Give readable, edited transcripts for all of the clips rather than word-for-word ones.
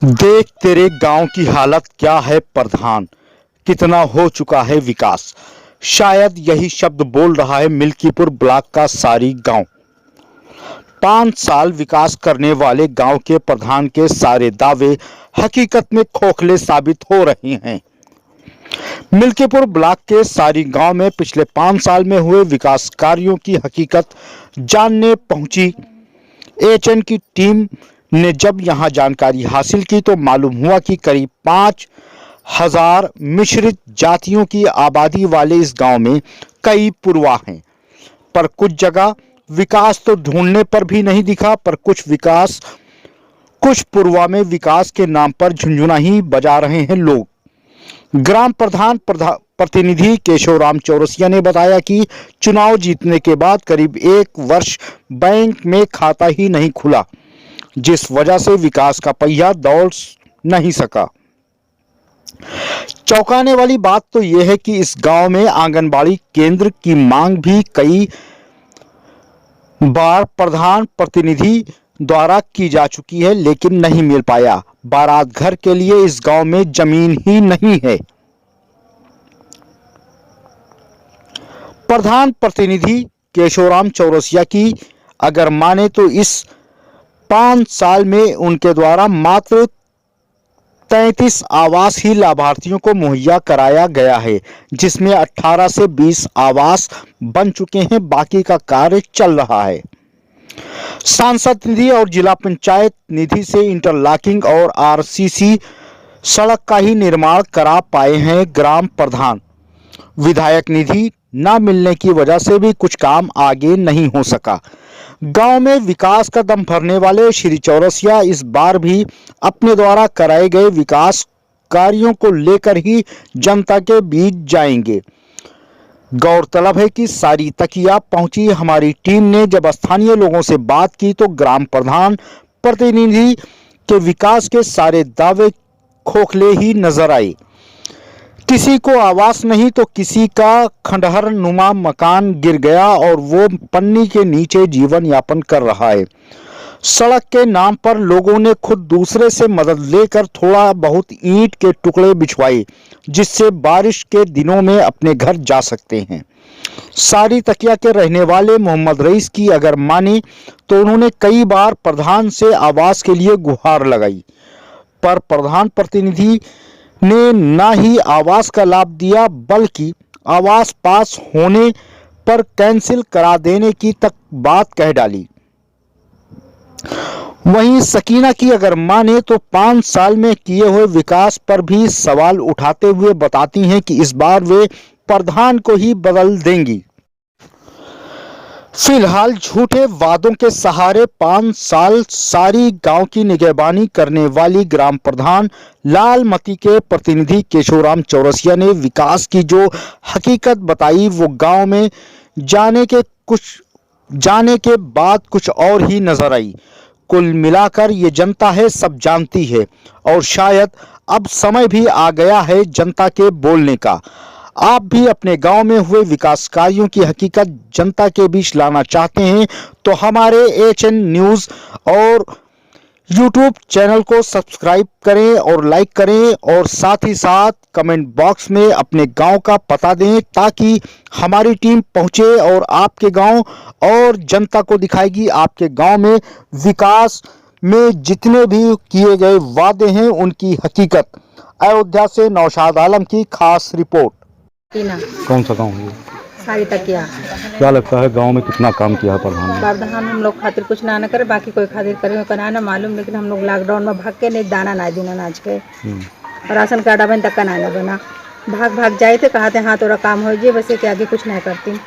देख तेरे गांव की हालत क्या है प्रधान, कितना हो चुका है विकास। शायद यही शब्द बोल रहा है मिल्कीपुर ब्लॉक का सारी गांव। 5 साल विकास करने वाले गांव के प्रधान के सारे दावे हकीकत में खोखले साबित हो रहे हैं। मिल्कीपुर ब्लॉक के सारी गांव में पिछले 5 साल में हुए विकास कार्यों की हकीकत जानने पहुंची एचएन की टीम ने जब यहां जानकारी हासिल की तो मालूम हुआ कि करीब 5,000 मिश्रित जातियों की आबादी वाले इस गांव में कई पुरवा हैं। पर कुछ जगह विकास तो ढूंढने पर भी नहीं दिखा, पर कुछ पुरवा में विकास के नाम पर झुंझुना ही बजा रहे हैं लोग। ग्राम प्रतिनिधि केशवराम चौरसिया ने बताया कि चुनाव जीतने के बाद करीब 1 वर्ष बैंक में खाता ही नहीं खुला, जिस वजह से विकास का पहिया दौड़ नहीं सका। चौंकाने वाली बात तो यह है कि इस गांव में आंगनबाड़ी केंद्र की मांग भी कई बार प्रधान प्रतिनिधि द्वारा की जा चुकी है, लेकिन नहीं मिल पाया। बारात घर के लिए इस गांव में जमीन ही नहीं है। प्रधान प्रतिनिधि केशवराम चौरसिया की अगर माने तो इस 5 साल में उनके द्वारा मात्र 33 आवास ही लाभार्थियों को मुहैया कराया गया है, जिसमें 18 से 20 आवास बन चुके हैं, बाकी का कार्य चल रहा है। सांसद निधि और जिला पंचायत निधि से इंटरलॉकिंग और आरसीसी सड़क का ही निर्माण करा पाए हैं ग्राम प्रधान। विधायक निधि न मिलने की वजह से भी कुछ काम आगे नहीं हो सका। गांव में विकास का दम भरने वाले श्री चौरसिया इस बार भी अपने द्वारा कराए गए विकास कार्यों को लेकर ही जनता के बीच जाएंगे। गौरतलब है कि सारी तकिया पहुंची हमारी टीम ने जब स्थानीय लोगों से बात की तो ग्राम प्रधान प्रतिनिधि के विकास के सारे दावे खोखले ही नजर आए। किसी को आवास नहीं तो किसी का खंडहर नुमा मकान गिर गया और वो पन्नी के नीचे जीवन यापन कर रहा है। सड़क के नाम पर लोगों ने खुद दूसरे से मदद लेकर थोड़ा बहुत ईंट के टुकड़े बिछवाए, जिससे बारिश के दिनों में अपने घर जा सकते हैं। सारी तकिया के रहने वाले मोहम्मद रईस की अगर माने तो उन्होंने कई बार प्रधान से आवास के लिए गुहार लगाई, पर प्रधान प्रतिनिधि ने न ही आवास का लाभ दिया बल्कि आवास पास होने पर कैंसिल करा देने की तक बात कह डाली। वहीं सकीना की अगर माने तो 5 साल में किए हुए विकास पर भी सवाल उठाते हुए बताती हैं कि इस बार वे प्रधान को ही बदल देंगी। फिलहाल झूठे वादों के सहारे 5 साल सारी गांव की निगहबानी करने वाली ग्राम प्रधान लालमती के प्रतिनिधि केशवराम चौरसिया ने विकास की जो हकीकत बताई वो गांव में जाने के बाद कुछ और ही नजर आई। कुल मिलाकर ये जनता है सब जानती है और शायद अब समय भी आ गया है जनता के बोलने का। आप भी अपने गांव में हुए विकास कार्यों की हकीकत जनता के बीच लाना चाहते हैं तो हमारे एचएन न्यूज़ और यूट्यूब चैनल को सब्सक्राइब करें और लाइक करें और साथ ही साथ कमेंट बॉक्स में अपने गांव का पता दें ताकि हमारी टीम पहुंचे और आपके गांव और जनता को दिखाएगी आपके गांव में विकास में जितने भी किए गए वादे हैं उनकी हकीकत। अयोध्या से नौशाद आलम की खास रिपोर्ट। कौन सा गांव है? सारी तकिया। क्या लगता है गांव में कितना काम किया है प्रधान ने? प्रधान हम लोग खातिर कुछ ना करे, बाकी कोई खातिर करे कना ना मालूम, लेकिन हम लोग लॉकडाउन में भाग के नहीं दाना ना दिन अनाज के राशन कार्ड बन तक ना बना भाग जाए थे कहते हाँ तोरा काम हो जाए, वैसे के आगे कुछ नहीं करती।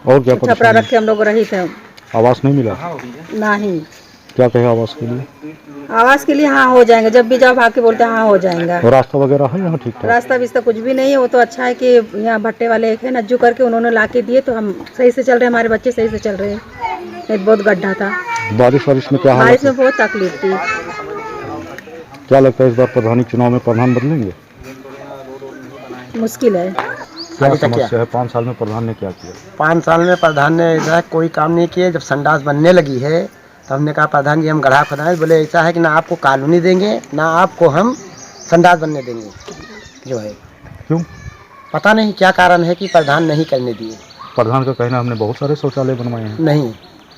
और क्या छपरा रख के हम लोग रही थे। आवास नहीं मिला? नहीं। क्या कहे आवास के लिए? आवास के लिए हाँ हो जाएंगे, जब भी जाओ भाग के बोलते हैं हाँ हो जाएगा। और रास्ता वगैरह है यहाँ ठीक ठाक? रास्ता भी कुछ भी नहीं है। वो तो अच्छा है कि यहाँ भट्टे वाले एक है नज्जू करके उन्होंने ला के दिए तो हम सही से चल रहे हैं, हमारे बच्चे सही से चल रहे हैं। नहीं बहुत गड्ढा था। बारिश में क्या हालत? बारिश में बहुत तकलीफ थी। क्या लगता है इस बार प्रधानी चुनाव में प्रधान बदलेंगे? मुश्किल है। क्या समस्या है? 5 साल में प्रधान ने क्या किया? 5 साल में प्रधान ने इधर कोई काम नहीं किए। जब संडास बनने लगी है तो हमने कहा प्रधान जी हम गड्ढा खोदाएं। बोले ऐसा है कि ना आपको कॉलोनी देंगे ना आपको हम संडास बनने देंगे। जो है क्यों? पता नहीं क्या कारण है कि प्रधान नहीं करने दिए। प्रधान का कहना हमने बहुत सारे शौचालय बनवाए हैं। नहीं,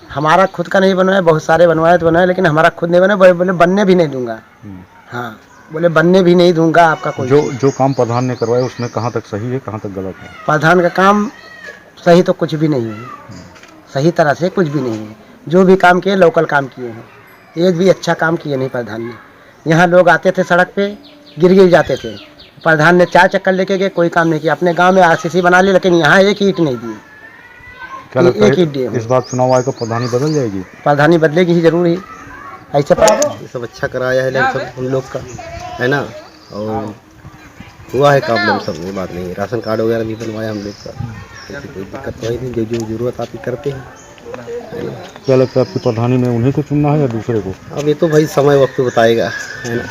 हमारा खुद का नहीं बनवाया, बहुत सारे बनवाए तो बनाए, लेकिन हमारा खुद नहीं बना। बोले बनने भी नहीं दूंगा। हाँ, बोले बनने भी नहीं दूंगा आपका कोई। जो काम प्रधान ने करवाया उसमें कहाँ तक सही है, कहाँ तक गलत है? प्रधान का काम सही तो कुछ भी नहीं है, सही तरह से कुछ भी नहीं है। जो भी काम किए लोकल काम किए हैं, एक भी अच्छा काम किए नहीं प्रधान ने। यहाँ लोग आते थे सड़क पे गिर जाते थे, प्रधान ने 4 चक्कर लेके गए, कोई काम नहीं किया। अपने गांव में आरसीसी बना ली, लेकिन यहाँ एक ईंट नहीं दी। क्या लगता एक ईंट है दिए। इस बार चुनाव आएगा प्रधानी बदल जाएगी? प्रधानी बदलेगी ही जरूर ही। ऐसे ये सब अच्छा कराया है सब हम लोग का, है ना। और हुआ है काम हम सब, ये बात नहीं। राशन कार्ड वगैरह भी बनवाया हम लोग का, ऐसी कोई दिक्कत तो है नहीं। जो जरूरत आती करते हैं, है ना। क्या लगता है आपकी प्रधानी में उन्हीं को चुनना है या दूसरे को? अब ये तो भाई समय वक्त बताएगा, है ना।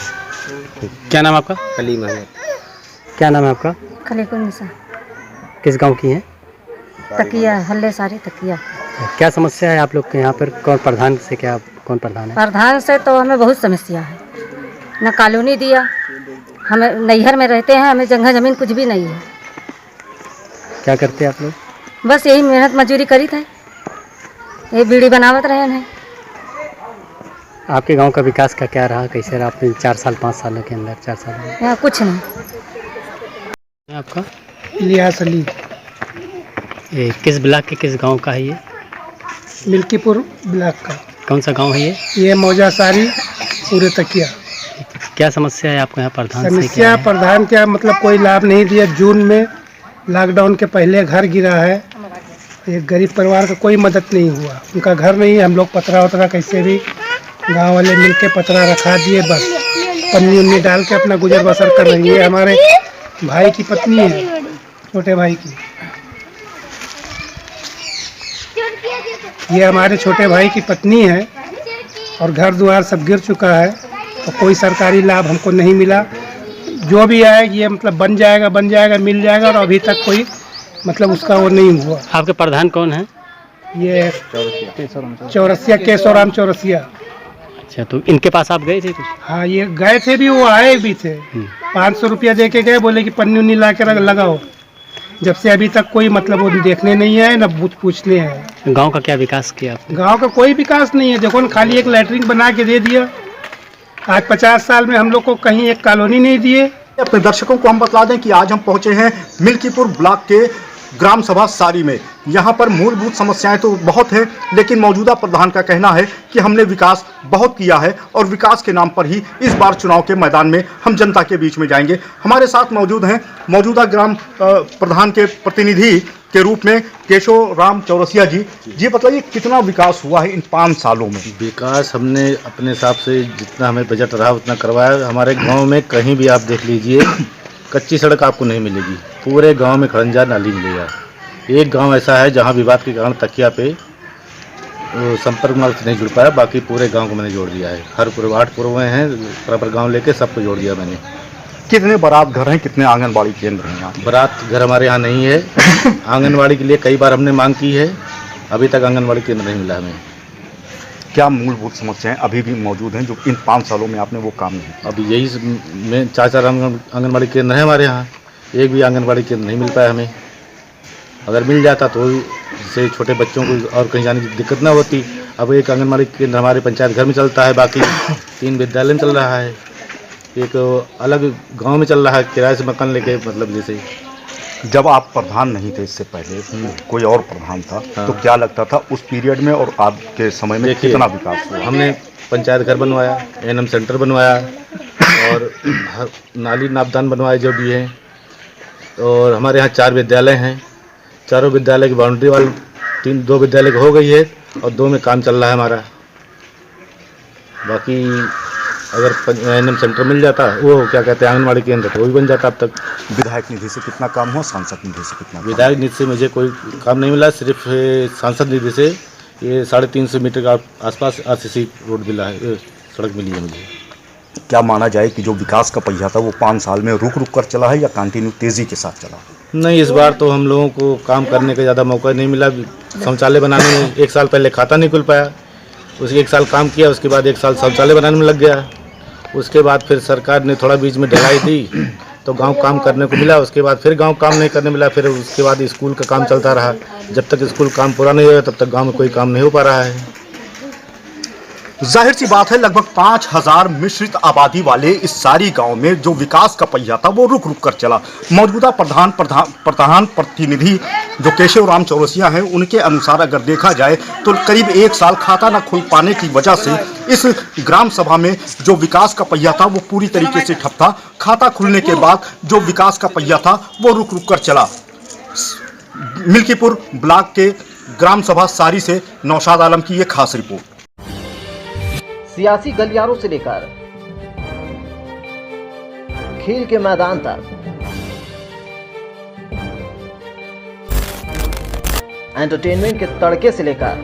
क्या नाम आपका? कलीम अहमद। क्या नाम है आपका? खलीकुन्निसा किस गांव की हैं? तकिया हल्ले सारी तकिया। क्या समस्या है आप लोग के यहाँ पर? कौन प्रधान से, क्या कौन प्रधान है? प्रधान से तो हमें बहुत समस्या है, न कॉलोनी दिया, हमें नैहर में रहते हैं, हमें जगह जमीन कुछ भी नहीं है। क्या करते हैं आप लोग? बस यही मेहनत मजदूरी करी थे, ये बीड़ी बनावत रहे हैं। आपके गांव का विकास का क्या रहा, कैसे रहा आपने 4 साल 5 सालों के अंदर? 4 साल में यहाँ कुछ नहीं। आपका? इलियास अली, ये किस ब्लॉक के किस गांव का है ये? मिल्कीपुर ब्लॉक का। कौन सा गांव है ये? ये मौजा सारी पूरे तकिया। क्या समस्या है आपको यहाँ प्रधान से? समस्या क्या है? प्रधान क्या मतलब कोई लाभ नहीं दिया। जून में लॉकडाउन के पहले घर गिरा है, एक गरीब परिवार का कोई मदद नहीं हुआ। उनका घर नहीं है, हम लोग पतरा वतरा कैसे भी गांव वाले मिलके पतरा रखा दिए, बस पन्नी उन्नी डाल के अपना गुजर बसर कर रही है। हमारे भाई की पत्नी है, छोटे भाई की, ये हमारे छोटे भाई की पत्नी है, और घर द्वार सब गिर चुका है और कोई सरकारी लाभ हमको नहीं मिला। जो भी आए ये मतलब बन जाएगा मिल जाएगा, और अभी तक कोई मतलब उसका वो नहीं हुआ। आपके प्रधान कौन है? ये चौरसिया, केशवराम चौरसिया। अच्छा, तो इनके पास आप गए थे कुछ? हाँ, ये गए थे भी, वो आए भी थे। 500 रुपया दे के गए, बोले कि पन्नी उन्नी ला के लगाओ। जब से अभी तक कोई मतलब वो देखने नहीं आए, न पूछने आए। गांव का क्या विकास किया आपने? गांव का कोई विकास नहीं है। देखो न, खाली एक लैट्रिन बना के दे दिया। आज 50 साल में हम लोग को कहीं एक कॉलोनी नहीं दिए। अपने दर्शकों को हम बता दें कि आज हम पहुंचे हैं मिल्कीपुर ब्लॉक के ग्राम सभा सारी में। यहाँ पर मूलभूत समस्याएं तो बहुत हैं, लेकिन मौजूदा प्रधान का कहना है कि हमने विकास बहुत किया है और विकास के नाम पर ही इस बार चुनाव के मैदान में हम जनता के बीच में जाएंगे। हमारे साथ मौजूद हैं मौजूदा ग्राम प्रधान के प्रतिनिधि के रूप में केशवराम चौरसिया जी। जी बताइए, कितना विकास हुआ है इन 5 सालों में? विकास हमने अपने हिसाब से जितना हमें बजट रहा उतना करवाया। हमारे गांव में कहीं भी आप देख लीजिए, कच्ची सड़क आपको नहीं मिलेगी। पूरे गांव में खड़ंजा नाली मिलेगा। एक गांव ऐसा है जहां विवाद के कारण तकिया पे संपर्क मार्ग से नहीं जुड़ पाया, बाकी पूरे गांव को मैंने जोड़ दिया है। हर 8 पुरवें हैं, बराबर गांव लेके सबको जोड़ दिया मैंने। कितने बारात घर हैं, कितने आंगनबाड़ी केंद्र हैं यहाँ? बारात घर हमारे यहाँ नहीं है। आंगनबाड़ी के लिए कई बार हमने मांग की है, अभी तक आंगनबाड़ी केंद्र नहीं मिला हमें। क्या मूलभूत समस्याएं अभी भी मौजूद हैं जो इन 5 सालों में आपने वो काम नहीं? अभी यही में 4 आंगनबाड़ी केंद्र हैं हमारे यहाँ, एक भी आंगनबाड़ी केंद्र नहीं मिल पाया हमें। अगर मिल जाता तो इससे छोटे बच्चों को और कहीं जाने की दिक्कत ना होती। अब एक आंगनबाड़ी केंद्र हमारे पंचायत घर में चलता है, बाकी 3 विद्यालय में चल रहा है, एक अलग गांव में चल रहा है किराए से मकान लेके। मतलब जैसे जब आप प्रधान नहीं थे इससे पहले कोई और प्रधान था, हाँ। तो क्या लगता था उस पीरियड में और आज के समय में कितना विकास हुआ? हमने पंचायत घर बनवाया, एएनएम सेंटर बनवाया, और नाली नापदान बनवाए जो भी हैं। और हमारे यहाँ 4 विद्यालय हैं, चारों विद्यालय की बाउंड्री वाल 2 विद्यालय की हो गई है और 2 में काम चल रहा है हमारा। बाकी अगर एएनएम सेंटर मिल जाता, वो क्या कहते हैं आंगनबाड़ी केंद्र, तो वो भी बन जाता अब तक। विधायक निधि से कितना काम हुआ, सांसद निधि से कितना? विधायक निधि से मुझे कोई काम नहीं मिला, सिर्फ सांसद निधि से ये 350 मीटर का आसपास आरसीसी रोड मिला है, सड़क मिली है मुझे। क्या माना जाए कि जो विकास का पहिया था वो 5 साल में रुक कर चला है या कंटिन्यू तेजी के साथ चला? नहीं, इस बार तो हम लोगों को काम करने का ज़्यादा मौका नहीं मिला। शौचालय बनाने में 1 साल पहले खाता नहीं खुल पाया, उसके 1 साल काम किया, उसके बाद 1 साल शौचालय बनाने में लग गया। उसके बाद फिर सरकार ने थोड़ा बीच में ढलाई दी तो गांव काम करने को मिला। उसके बाद फिर गांव काम नहीं करने मिला। फिर उसके बाद स्कूल का काम चलता रहा। जब तक स्कूल काम पूरा नहीं हुआ तब तक गांव में कोई काम नहीं हो पा रहा है। जाहिर सी बात है, लगभग 5000 मिश्रित आबादी वाले इस सारी गांव में जो विकास का पहिया था वो रुक रुक कर चला। मौजूदा प्रधान प्रतिनिधि जो केशव राम चौरसिया हैं, उनके अनुसार अगर देखा जाए तो करीब 1 साल खाता न खुल पाने की वजह से इस ग्राम सभा में जो विकास का पहिया था वो पूरी तरीके से ठप था। खाता खुलने के बाद जो विकास का पहिया था वो रुक रुक कर चला। मिल्कीपुर ब्लॉक के ग्राम सभा सारी से नौशाद आलम की ये खास रिपोर्ट। सियासी गलियारों से लेकर खेल के मैदान तक, एंटरटेनमेंट के तड़के से लेकर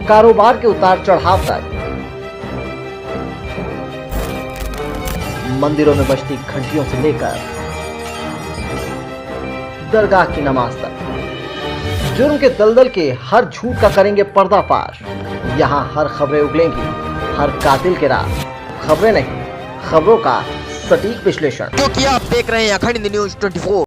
कारोबार के उतार चढ़ाव तक, मंदिरों में बजती घंटियों से लेकर दरगाह की नमाज तक, जुर्म के दलदल के हर झूठ का करेंगे पर्दाफाश। यहाँ हर खबरें उगलेंगी, हर कातिल के राज। खबरें नहीं, खबरों का सटीक विश्लेषण। क्योंकि आप देख रहे हैं अखंड न्यूज़ 24।